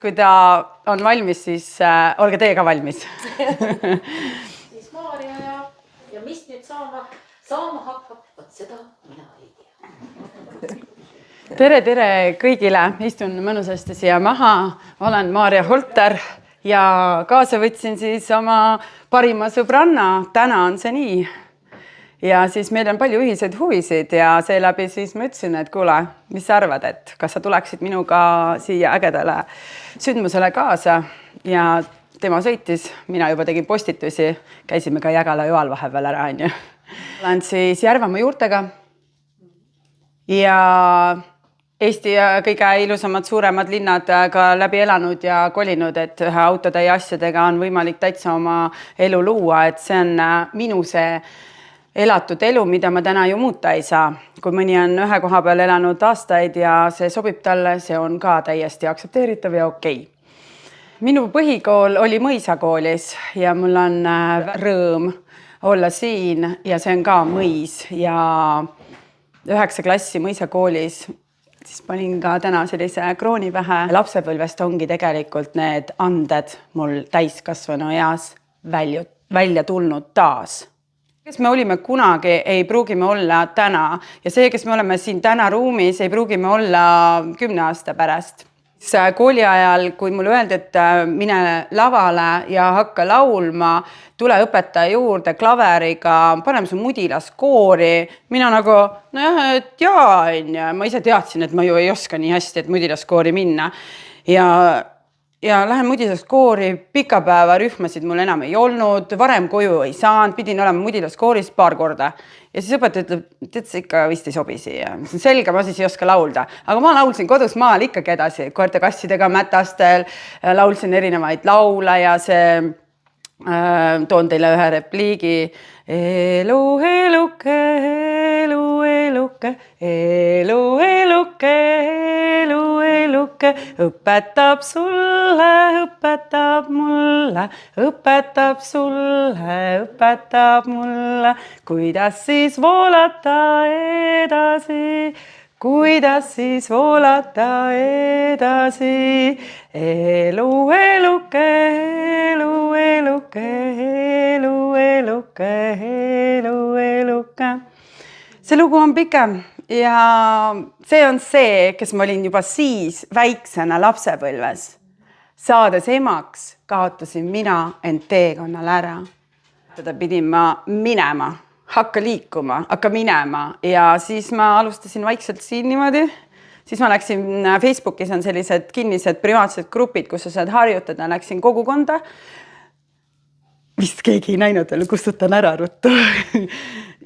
Kui ta on valmis, siis olge teie ka valmis. Siis Maarja ja mis nüüd saama hakkab, võt seda mina ei tea. Tere kõigile, istun mõnusasti siia maha, olen Maarja Holter ja kaasa võtsin siis oma parima sõbranna, täna on see nii. Ja siis meil on palju ühiseid huvisid ja seeläbi siis ma ütlesin, et kuule, mis sa arvad, et kas sa tuleksid minuga siia ägedale sündmusele kaasa ja tema sõitis, mina juba tegin postitusi, käisime ka Jägala joal vahepeal ära, on ju. Olen siis Järvamaa juurtega ja Eesti kõige ilusamad suuremad linnad ka läbi elanud ja kolinud, et ühe autode ja asjadega on võimalik täitsa oma elu luua, et see on minu see elatud elu, mida ma täna ju muuta ei saa. Kui mõni on ühe koha peal elanud aastaid ja see sobib talle, see on ka täiesti aktsepteeritav ja okei. Minu põhikool oli Mõisakoolis ja mul on rõõm olla siin ja see on ka mõis ja 9. klassi Mõisakoolis siis panin ka täna sellise krooni pähe. Lapsepõlvest ongi tegelikult need anded mul täiskasvanu eas välja tulnud taas. Kes me olime kunagi, ei pruugi me olla täna ja see, kes me oleme siin täna ruumis, ei pruugi me olla 10 aasta pärast. Kooli ajal, kui mulle öeldi, et mine lavale ja hakka laulma, tule õpetaja juurde klaveriga, paneme su mudilaskoori, mina nagu, nojah, et jaa, ma ise teadsin, et ma ju ei oska nii hästi, et mudilaskoori minna ja lähen mudilaskoori, pikapäeva rühmasid mul enam ei olnud, varem koju ei saanud, pidin olema mudilaskooris paar korda. Ja siis õpetaja ütleb, et see ikka vist ei sobi siia. Selge, ma siis ei oska laulda. Aga ma laulsin kodus maal ikkagi edasi, koerte kassidega mätastel, laulsin erinevaid laule ja see toon teile ühe repliigi. Elu, eluke, elu, eluke, elu, eluke, elu, eluke, õpetab sulle, õpetab mulle, õpetab sulle, õpetab mulle, kuidas siis voolata edasi, kuidas siis voolata edasi, elu, eluke, elu, eluke, elu, eluke, elu, eluke. See lugu on pikem ja see on see, kes ma olin juba siis väiksena lapsepõlves. Saades emaks, kaotasin mina end teekonnal ära. Teda pidin ma minema, hakka liikuma, hakka minema ja siis ma alustasin vaikselt siin niimoodi. Siis ma läksin, Facebookis on sellised kinnised privaatsed grupid, kus sa saad harjutada, läksin kogukonda. Vist keegi ei näinud veel, kustutan ära ruttu.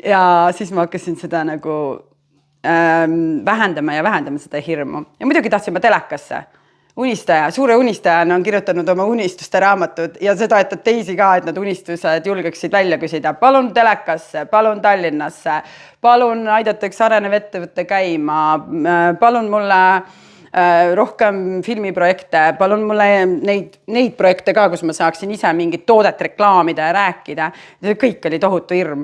Ja siis ma hakkasin seda nagu vähendama seda hirmu. Ja muidugi tahtsin ma telekasse. Unistaja, suure unistajana on kirjutanud oma unistuste raamatud ja see toetab teisi ka, et nad unistused julgeksid välja küsida. Palun telekasse, palun Tallinnasse, palun aidataks arenev ettevõtte käima, palun mulle rohkem filmiprojekte, palun mulle neid projekte ka, kus ma saaksin ise mingit toodet reklaamida ja rääkida. Kõik oli tohutu hirm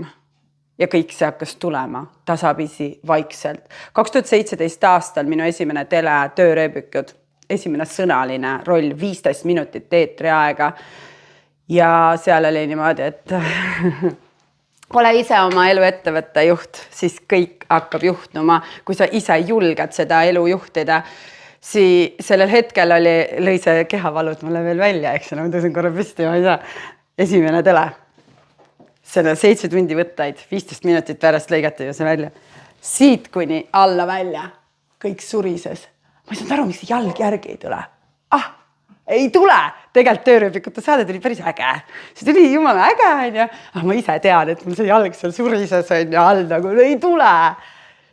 ja kõik see hakkas tulema tasapisi vaikselt. 2017 aastal minu esimene tööreebikud, esimene sõnaline roll, 15 minutit eetriaega ja seal oli niimoodi, et ole ise oma elu ettevõtte juht, siis kõik hakkab juhtuma. Kui sa ise julged seda elu juhtida, siis sellel hetkel lõi see kehavalud mulle veel välja, eks ma tõusin korra püsti, ma ei saa. Esimene tele. Selle 7 tundi võttaid, 15 minutit pärast lõigati ju see välja. Siit kuni alla välja, kõik surises. Ma ei saanud aru, miks see jalg järgi ei tule. Ei tule! Tegelikult töörööbikute saade tuli päris äge. See tuli jumala äge, ma ise tean, et mul see jalg seal surises ja all nagu ei tule.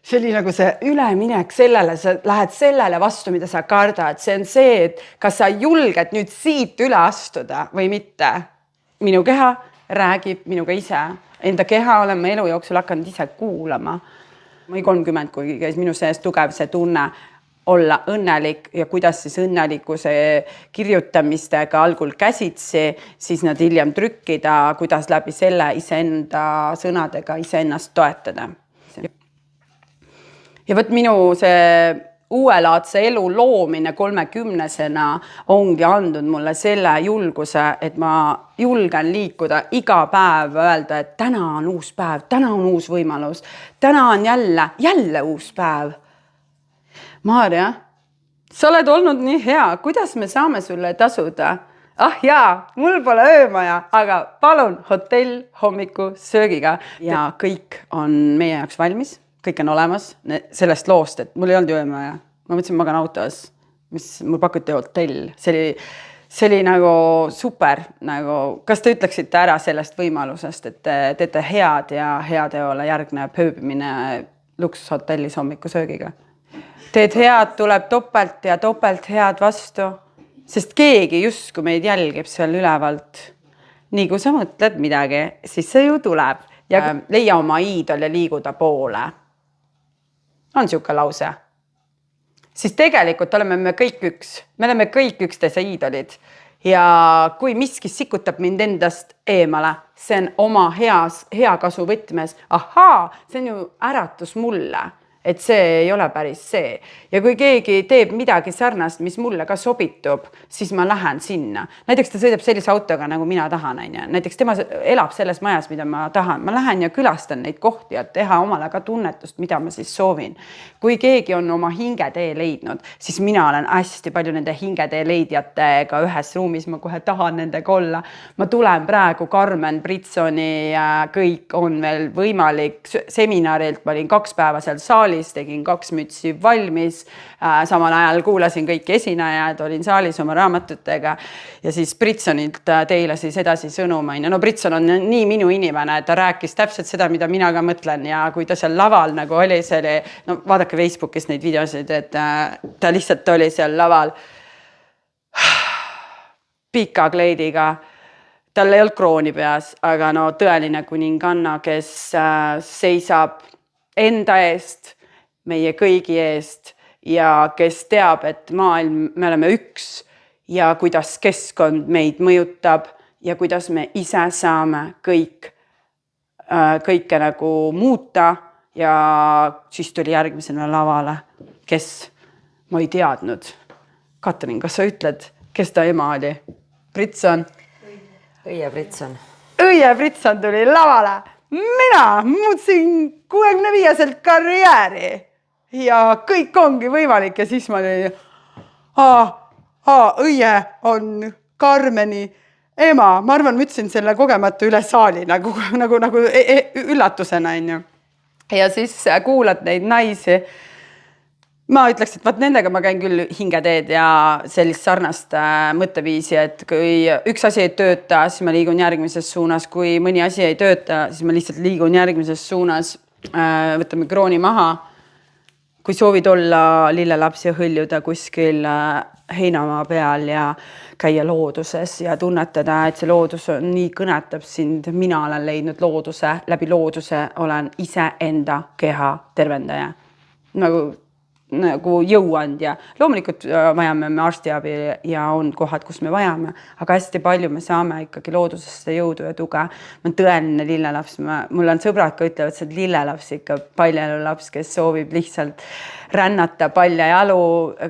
See oli nagu see üleminek sellele, sa lähed sellele vastu, mida sa kardad. See on see, et kas sa julged nüüd siit üle astuda või mitte. Minu keha räägib minuga ise. Enda keha olen ma elu jooksul hakanud ise kuulama. Ma ei 30, kui käis minu sees tugev see tunne olla õnnelik ja kuidas siis õnnelikkuse kirjutamistega algul käsitsi, siis nad hiljem trükkida, kuidas läbi selle iseenda sõnadega iseennast toetada. Ja võt minu see uuelaadse elu loomine 30-sena ongi andnud mulle selle julguse, et ma julgen liikuda iga päev, öelda, et täna on uus päev, täna on uus võimalus, täna on jälle uus päev. Maarja, sa oled olnud nii hea, kuidas me saame sulle tasuda? Ah jaa, mul pole öömaja, aga palun hotell hommikusöögiga ja kõik on meie jaoks valmis. Kõik on olemas sellest loost, et mul ei olnud öömaja. Ma mõtlesin, magan autos, mis mul pakuti hotell. See oli nagu super. Kas te ütleksite ära sellest võimalusest, et te teete head ja heateole järgneb ööbimine luksushotellis hommikusöögiga? Teed head, tuleb topelt ja topelt head vastu, sest keegi justkui meid jälgib seal ülevalt. Nii kui sa mõtled midagi, siis see ju tuleb. Ja leia oma iidol ja liiguda poole. On siuke lause. Siis tegelikult oleme me kõik üks. Me oleme kõik üksteise iidolid. Ja kui miski sikutab mind endast eemale, see on oma hea kasu võtmes. Ahaa, see on ju äratus mulle, et see ei ole päris see. Ja kui keegi teeb midagi sarnast, mis mulle ka sobitub, siis ma lähen sinna. Näiteks ta sõidab sellise autoga, nagu mina tahan. Näiteks tema elab selles majas, mida ma tahan. Ma lähen ja külastan neid kohti ja teha omale ka tunnetust, mida ma siis soovin. Kui keegi on oma hingetee leidnud, siis mina olen hästi palju nende hingetee leidjatega ühes ruumis. Ma kohe tahan nendega olla. Ma tulen praegu Carmen Britsoni ja kõik on veel võimalik seminarilt. Ma olin 2 päeva seal saalis, tegin 2 mütsi valmis. Samal ajal kuulasin kõiki esinejad, olin saalis oma raamatutega ja siis Britsonilt teile siis edasi sõnumain. No Britson on nii minu inimene, ta rääkis täpselt seda, mida mina ka mõtlen ja kui ta seal laval nagu oli, see oli, no vaadake Facebookis neid videosid, et ta lihtsalt oli seal laval pika kleidiga. Tal ei olnud krooni peas, aga no tõeline kuninganna, kes seisab enda eest, meie kõigi eest ja kes teab, et maailm, me oleme üks ja kuidas keskkond meid mõjutab ja kuidas me ise saame kõike nagu muuta ja siis tuli järgmisena lavale, kes ma ei teadnud. Katrin, kas sa ütled, kes ta ema oli? Britson? Õie Britson. Õie Britson tuli lavale. Mina muutsin 65-selt karjääri ja kõik ongi võimalik ja siis ma olin, õie on Carmeni ema. Ma arvan, ma ütlesin selle kogemata üle saali nagu üllatusena. Ja siis kuulad neid naisi. Ma ütleks, et vaat nendega ma käin küll hingeteed ja sellist sarnast mõtteviisi, et kui üks asi ei tööta, siis ma liigun järgmises suunas. Kui mõni asi ei tööta, siis ma lihtsalt liigun järgmises suunas. Võtame krooni maha. Kui soovid olla lillelaps ja hõljuda kuskil heinamaa peal ja käia looduses ja tunnetada, et see loodus nii kõnetab sind. Mina olen leidnud looduse, läbi looduse olen ise enda keha tervendaja. Nagu jõuandja. Loomulikult vajame me arstiabi ja on kohad, kus me vajame, aga hästi palju me saame ikkagi loodusesse jõudu ja tuge. Ma olen tõeline lillelaps. Mul on sõbrad, ka ütlevad, see lillelaps ikka paljalulaps, kes soovib lihtsalt rännata paljajalu.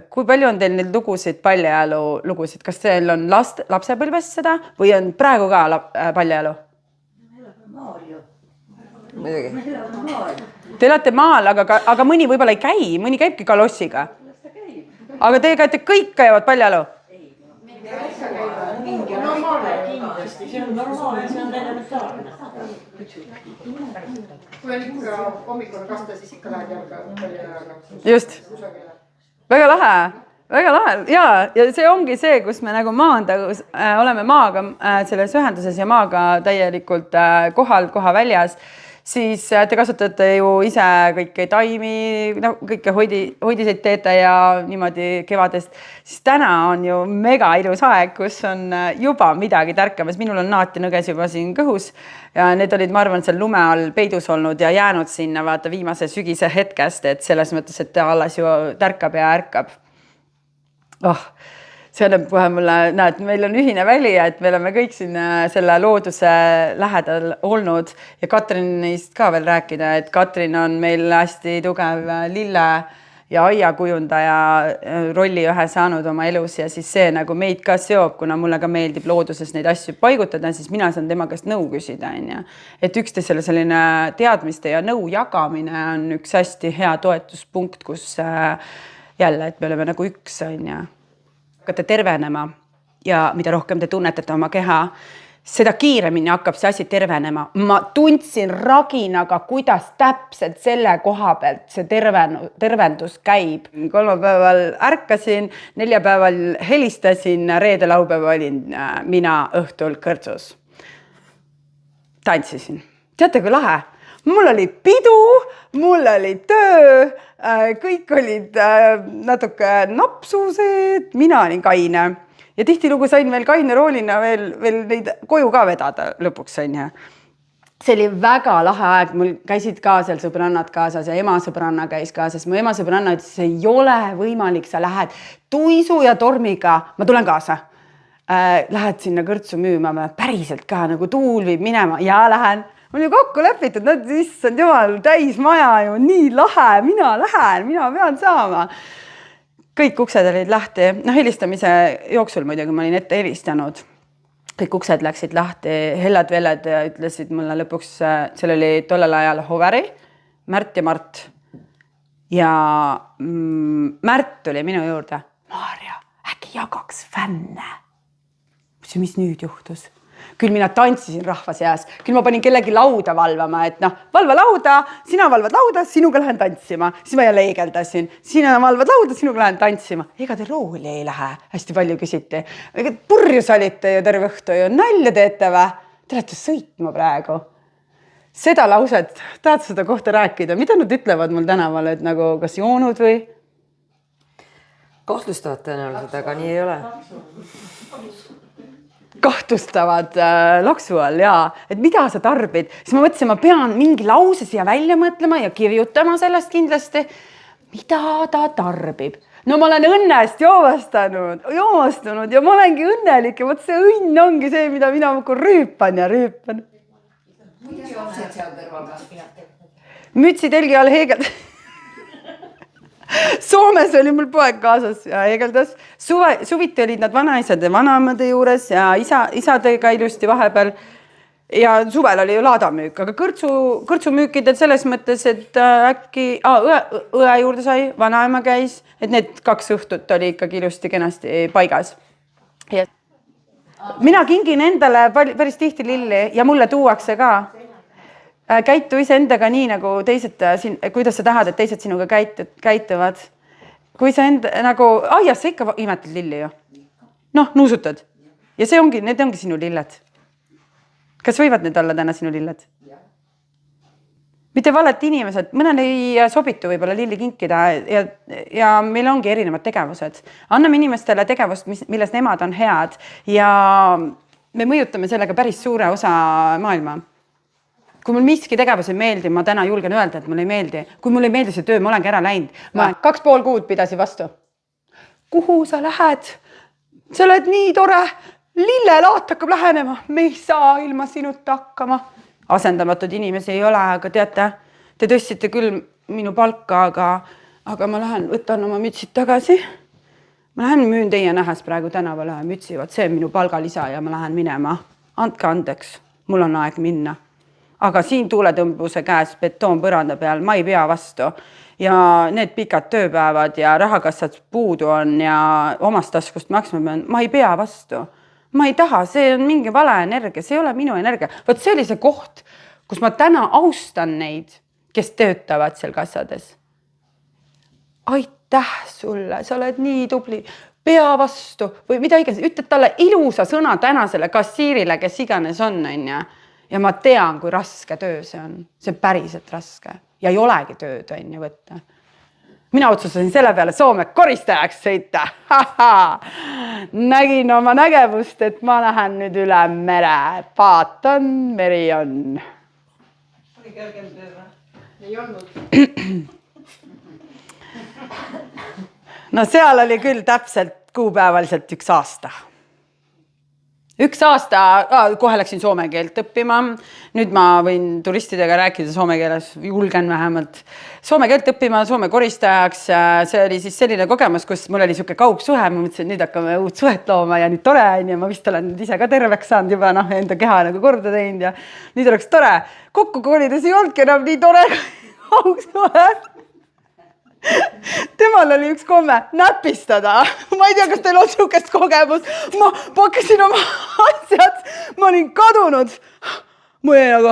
Kui palju on teil neid lugusid, paljajalu lugusid? Kas teil on lapsepõlvest seda või on praegu ka paljajalu? Muidugi. Te olete maal, aga mõni võib-olla ei käi, mõni käibki ka lossiga. Aga teie käite, kõik käivad paljajalu? Ei. See on normaalne, see on elementaarne. Kui on ikka hommikul kasta, siis ikka lähed jalga. Just. Väga lahe. Väga lahe. Ja see ongi see, kus me nagu oleme maaga selles ühenduses ja maaga täielikult koha väljas. Siis te kasutate ju ise kõike taimi, kõike hoidiseid teete ja niimoodi kevadest. Siis täna on ju mega ilus aeg, kus on juba midagi tärkamas. Minul on naatinõges juba siin kõhus ja need olid, ma arvan, seal lume all peidus olnud ja jäänud sinna vaata viimase sügise hetkest, et selles mõttes, et ta alles ju tärkab ja ärkab. See on kohe mulle, näed, meil on ühine väli, et me oleme kõik siin selle looduse lähedal olnud ja Katrinist ka veel rääkida, et Katrin on meil hästi tugev lille ja aiakujundaja rolli ühe saanud oma elus ja siis see nagu meid ka seob, kuna mulle ka meeldib looduses neid asju paigutada, siis mina saan tema käest nõu küsida, onju. Et üksteisele selline teadmiste ja nõu jagamine on üks hästi hea toetuspunkt, kus jälle, et me oleme nagu üks, onju. Hakkate tervenema ja mida rohkem te tunnetate oma keha, seda kiiremini hakkab see asi tervenema. Ma tundsin raginaga, kuidas täpselt selle koha pealt see tervendus käib. Kolmapäeval ärkasin, neljapäeval helistasin, reede laupäeva olin mina õhtul kõrtsus. Tantsisin. Teate, kui lahe? Mul oli pidu, mul oli töö, kõik olid natuke napsused, mina olin kaine. Ja tihtilugu sain veel kaine roolina veel neid koju ka vedada lõpuks, onju. See oli väga lahe aeg, mul käisid ka seal sõbrannad kaasas ja ema sõbranna käis kaasas. Mu ema sõbranna ütles, ei ole võimalik, sa lähed tuisu ja tormiga, ma tulen kaasa. Lähed sinna kõrtsu müüma, päriselt ka nagu tuul viib minema ja lähen. Mul ju kokku lepitud, issand jumal, täis maja ju, nii lahe, mina lähen, mina pean saama. Kõik uksed olid lahti, helistamise jooksul muidugi ma olin ette helistanud. Kõik uksed läksid lahti, hellad-velled ütlesid mulle lõpuks, seal oli tollel ajal Hoveri, Märt ja Mart. Ja Märt tuli minu juurde. Maarja, äkki jagaks fänne? Mis nüüd juhtus? Küll mina tantsisin rahva seas, küll ma panin kellegi lauda valvama, et valva lauda, sina valvad lauda, sinuga lähen tantsima. Siis ma jälle eegeldasin, sina valvad lauda, sinuga lähen tantsima. Ega te rooli ei lähe, hästi palju küsiti. Purjus olite ju terve õhtu ju, nalja teete või? Te olete sõitma praegu. Seda lauset, tahad seda kohta rääkida? Mida nad ütlevad mul tänaval, et nagu kas joonud või? Kahtlustavad tõenäoliselt, aga nii ei ole. Kahtustavad laksu all, jaa. Et mida sa tarbid? Siis ma mõtlesin, ma pean mingi lause siia välja mõtlema ja kirjutama sellest kindlasti. Mida ta tarbib? No ma olen õnnest joomastunud ja ma olengi õnnelik ja võt see õnn ongi see, mida mina rüüpan ja rüüpan. Mütsi telgi all heegeld. Soomes oli mul poeg kaasas ja heegeldas. Suviti olid nad vanaisade ja vanaemade juures ja isadega ilusti vahepeal. Ja suvel oli ju laadamüük, aga kõrtsumüükidel selles mõttes, et äkki õe juurde sai, vanaema käis, et need 2 õhtut oli ikkagi ilusti kenasti paigas. Ja mina kingin endale päris tihti lilli ja mulle tuuakse ka. Käitu ise endaga nii nagu teised, kuidas sa tahad, et teised sinuga käituvad. Kui sa nagu, aias sa ikka imetad lilli ju. Nuusutad. Ja need ongi sinu lilled. Kas võivad need olla täna sinu lilled? Mitte valet inimesed, mõnel ei sobitu võib-olla lilli kinkida ja meil ongi erinevad tegevused. Anname inimestele tegevust, milles nemad on head ja me mõjutame sellega päris suure osa maailma. Kui mul miski tegevus ei meeldi, ma täna julgen öelda, et mul ei meeldi. Kui mul ei meeldi see töö, ma olengi ära läinud. Ma 2,5 kuud pidasin vastu. Kuhu sa lähed? Sa oled nii tore. Lillelaat hakkab lähenema. Me ei saa ilma sinuta hakkama. Asendamatud inimesi ei ole, aga teate, te tõstsite küll minu palka, aga ma lähen, võtan oma mütsid tagasi. Ma lähen müün teie nähes praegu tänavale mütsi, see on minu palgalisa ja ma lähen minema. Andke andeks, mul on aeg minna. Aga siin tuuletõmbuse käes betoon põranda peal, ma ei pea vastu. Ja need pikad tööpäevad ja rahakassad puudu on ja omast taskust maksma pean, ma ei pea vastu. Ma ei taha, see on mingi vale energia, see ei ole minu energia. Võt see oli see koht, kus ma täna austan neid, kes töötavad seal kassades. Aitäh sulle, sa oled nii tubli. Pea vastu või mida iganes. Ütled talle ilusa sõna tänasele kassiirile, kes iganes on. Ja ma tean, kui raske töö see on. See on päriselt raske. Ja ei olegi tööd võtta. Mina otsustasin selle peale Soome koristajaks sõita. Nägin oma nägevust, et ma lähen nüüd üle mere. Vaatan, meri on. Oli kergem töö või? Ei olnud. No seal oli küll täpselt kuupäevaliselt 1 aasta. üks aasta, kohe läksin soome keelt õppima. Nüüd ma võin turistidega rääkida soome keeles, julgen vähemalt. Soome keelt õppima, soome koristajaks. See oli siis selline kogemus, kus mul oli siuke kaugsuhe. Ma mõtlesin, et nüüd hakkame uut suhet looma ja nüüd tore on ja ma vist olen nüüd ise ka terveks saanud juba enda keha nagu korda teinud ja nüüd oleks tore. Kokku koolides ei olnudki enam nii tore kaugsuhe. Temal oli üks komme näpistada. Ma ei tea, kas teil on siukest kogemus. Ma pakkasin oma asjad. Ma olin kadunud. Mul jäi nagu...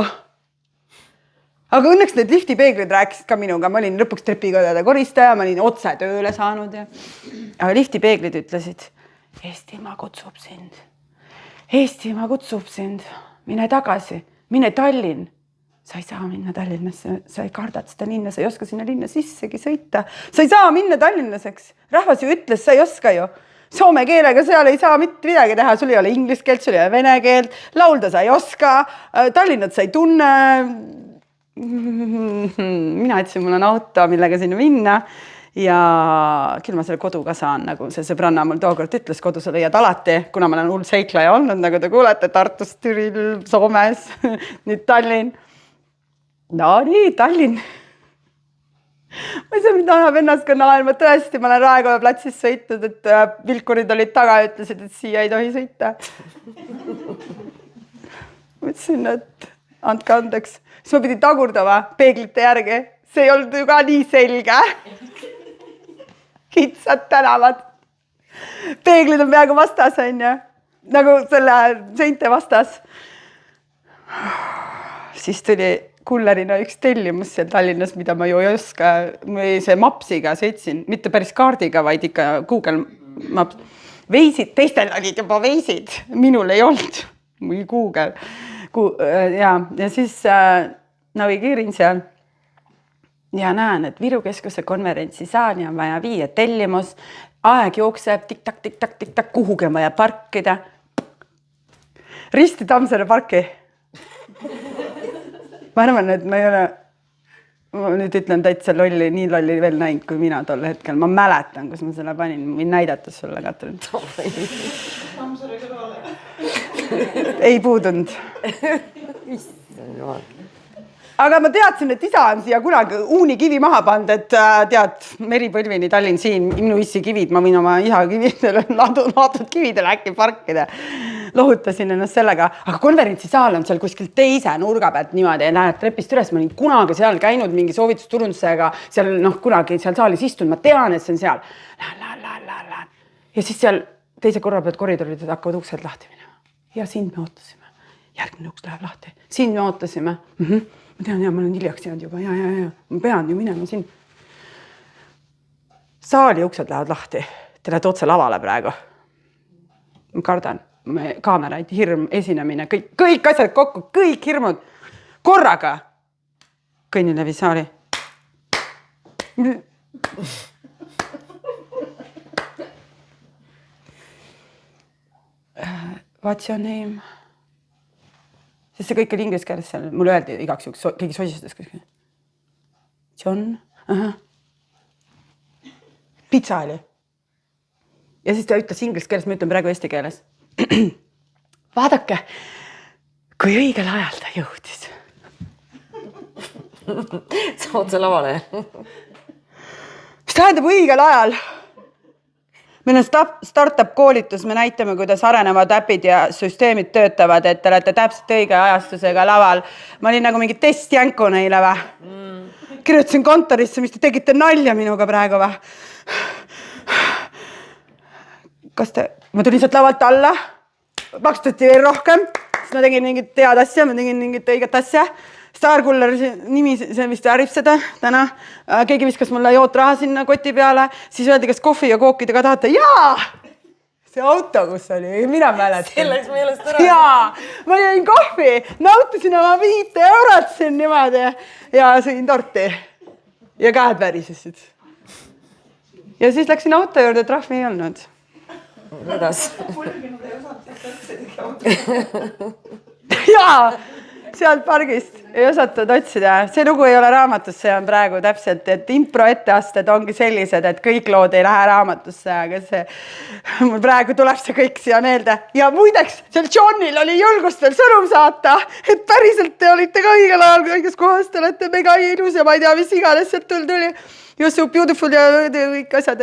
Aga õnneks need liftipeeglid rääkisid ka minuga. Ma olin lõpuks trepikodade koristaja. Ma olin otse tööle saanud. Aga liftipeeglid ütlesid, Eestimaa kutsub sind. Eestimaa kutsub sind. Mine tagasi. Mine Tallinn. Sa ei saa minna Tallinnasse, sa ei kardad seda linna, sa ei oska sinna linna sissegi sõita. Sa ei saa minna Tallinnaseks. Rahvas ju ütles, sa ei oska ju. Soome keelega seal ei saa mitte midagi teha. Sul ei ole inglise keelt, sul ei ole vene keelt. Laulda sa ei oska. Tallinnat sa ei tunne. Mina ütlesin, mul on auto, millega sinna minna. Ja küll ma selle kodu ka saan, nagu see sõbranna mul tookord ütles, kodu sa leiad alati, kuna ma olen hull seiklaja olnud, nagu te kuulete, Tartus, Türil, Soomes, nüüd Tallinn. No nii, Tallinn. Ma ei saa mida annab ennast ka naelma. Tõesti, ma olen Raekoja platsis sõitnud, et vilkurid olid taga ja ütlesid, et siia ei tohi sõita. Mõtlesin, et andke andeks. Siis ma pidin tagurdama peeglite järgi. See ei olnud ju ka nii selge. Kitsad tänavad. Peeglid on peaaegu vastas, on ju. Nagu selle seinte vastas. Siis tuli kullerina üks tellimus seal Tallinnas, mida ma ju ei oska. Ma see mapsiga sõitsin, mitte päris kaardiga, vaid ikka Google Maps. Veisid, teistel olid juba veisid. Minul ei olnud. Või Google. Ja siis navigeerin seal. Ja näen, et Viru keskuse konverentsisaali on vaja viia tellimus. Aeg jookseb, tik-tak, kuhugi on vaja parkida. Risti Tammsaare parki. Ma arvan, et ma ei ole, ma nüüd ütlen täitsa lolli, nii lolli veel näinud kui mina tol hetkel. Ma mäletan, kus ma selle panin. Ma võin näidata sulle, Katrin. Ei puudunud. Aga ma teadsin, et isa on siia kunagi uuni kivi maha pand, et tead, Meripõlvini Tallinn siin, minu issi kivid, ma võin oma isa kividele, laadud kividele äkki parkida. Lohutasin ennast sellega, aga konverentsisaal on seal kuskil teise nurga pealt niimoodi ja näed trepist üles. Ma olin kunagi seal käinud mingi soovitusturundusega, seal kunagi seal saalis istunud, ma tean, et see on seal. Ja siis seal teise korra pealt koridorid hakkavad uksed lahti minema. Ja siin me ootasime. Järgmine uks läheb lahti. Siin me ootasime. Ma tean, ma olen hiljaks jäänud juba. Ja. Ma pean ju minema siin. Saali uksed lähevad lahti. Te lähete otse lavale praegu. Ma kardan. Kaameraid, hirm, esinemine, kõik asjad kokku, kõik hirmud. Korraga. Kõnnin läbi saali. What's your name? Sest see kõik oli inglise keeles seal. Mulle öeldi igaks juhuks, keegi sosistas kuskil. John? Pizza oli. Ja siis ta ütles inglise keeles, ma ütlen praegu eesti keeles. Vaadake, kui õigel ajal ta jõudis. Sa otse lavale. Mis tähendab õigel ajal? Meil on startup koolitus, me näitame, kuidas arenevad äpid ja süsteemid töötavad, et te olete täpselt õige ajastusega laval. Ma olin nagu mingi testjänku neile või? Kirjutasin kontorisse, mis te tegite nalja minuga praegu või? Ma tulin sealt lavalt alla, maksutati veel rohkem, siis ma tegin mingit tead asja, ma tegin mingit õiget asja. Starkuller nimi, see vist väärib seda täna. Keegi viskas mulle jootraha sinna koti peale, siis öeldi, kas kohvi ja kookidega tahate. Jaa! See auto, kus oli, mina mäletan. Selleks meelest ära. Jaa, ma jõin kohvi, nautisin oma 5 eurot siin niimoodi ja sõin torti. Ja käed värisesid. Ja siis läksin auto juurde, trahvi ei olnud. Vedas. Jaa, sealt pargist ei osatud otsida. See lugu ei ole raamatus, see on praegu täpselt, et impro etteasted ongi sellised, et kõik lood ei lähe raamatusse, aga see, mul praegu tuleb see kõik siia meelde. Ja muideks, seal Johnil oli julgust veel sõnum saata, et päriselt te olite ka õigel ajal õiges kohas, te olete mega ilus ja ma ei tea, mis iganes sealt tuli. You so beautiful ja kõik asjad.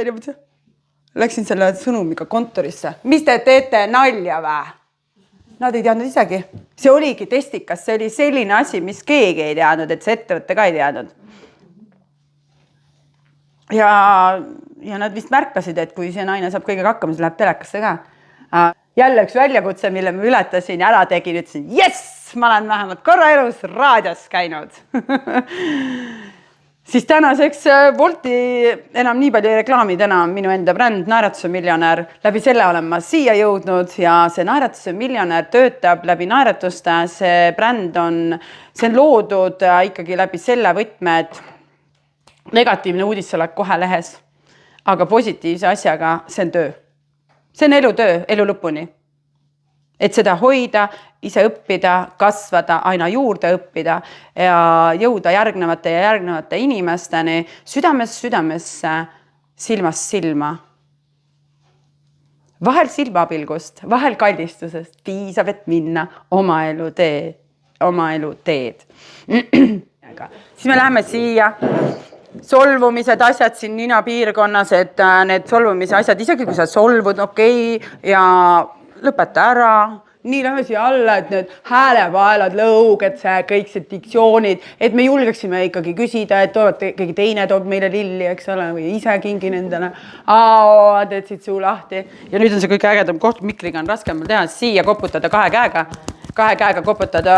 Läksin selle sõnumiga kontorisse. Mis te teete nalja vä? Nad ei teadnud isegi. See oligi testikas, see oli selline asi, mis keegi ei teadnud, et see ettevõtte ka ei teadnud. Ja nad vist märkasid, et kui see naine saab kõigega hakkama, siis läheb telekasse ka. Jälle üks väljakutse, mille ma ületasin ja ära tegin, ütlesin, jess, ma olen vähemalt korra elus raadios käinud. Siis tänaseks Wolti enam nii palju ei reklaamid enam minu enda bränd Naeratuse miljonär. Läbi selle olen ma siia jõudnud ja see Naeratuse miljonär töötab läbi naeratuste. See bränd on loodud ikkagi läbi selle võtme, et negatiivne uudis oled kohe lehes, aga positiivse asjaga see on töö. See on elutöö, elu lõpuni. Et seda hoida, ise õppida, kasvada, aina juurde õppida ja jõuda järgnevate inimesteni südamesse, silmast silma. Vahel silmapilgust, vahel kaldistusest piisab, et minna oma elu teed. Siis me läheme siia. Solvumised asjad siin nina piirkonnas, et need solvumise asjad, isegi kui sa solvud, okei, ja lõpeta ära. Nii lähme siia alla, et need häälevaelad, lõuged, kõik see diktsioonid, et me julgeksime ikkagi küsida, et keegi teine toob meile lilli, eks ole, või ise kingin endale. Teed siit suu lahti. Ja nüüd on see kõik ägedam koht, mikriga on raskem teha, siia koputada kahe käega koputada.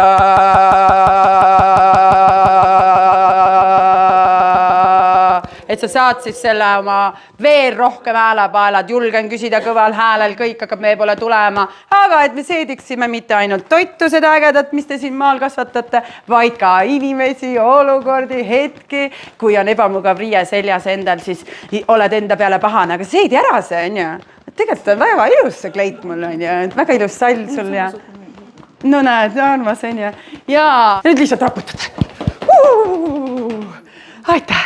Et sa saad siis selle oma veel rohkem häälepaelad, julgen küsida kõval häälel, kõik hakkab meie poole tulema, aga et me seediksime mitte ainult toitu seda ägedat, mis te siin maal kasvatate, vaid ka inimesi, olukordi, hetki, kui on ebamugav riie seljas endal, siis oled enda peale pahane, aga seedi ära see, on ju. Tegelikult on väga ilus see kleit mul, on ju, väga ilus sall sul ja no näed, armas, on ju. Ja nüüd lihtsalt raputad. Aitäh!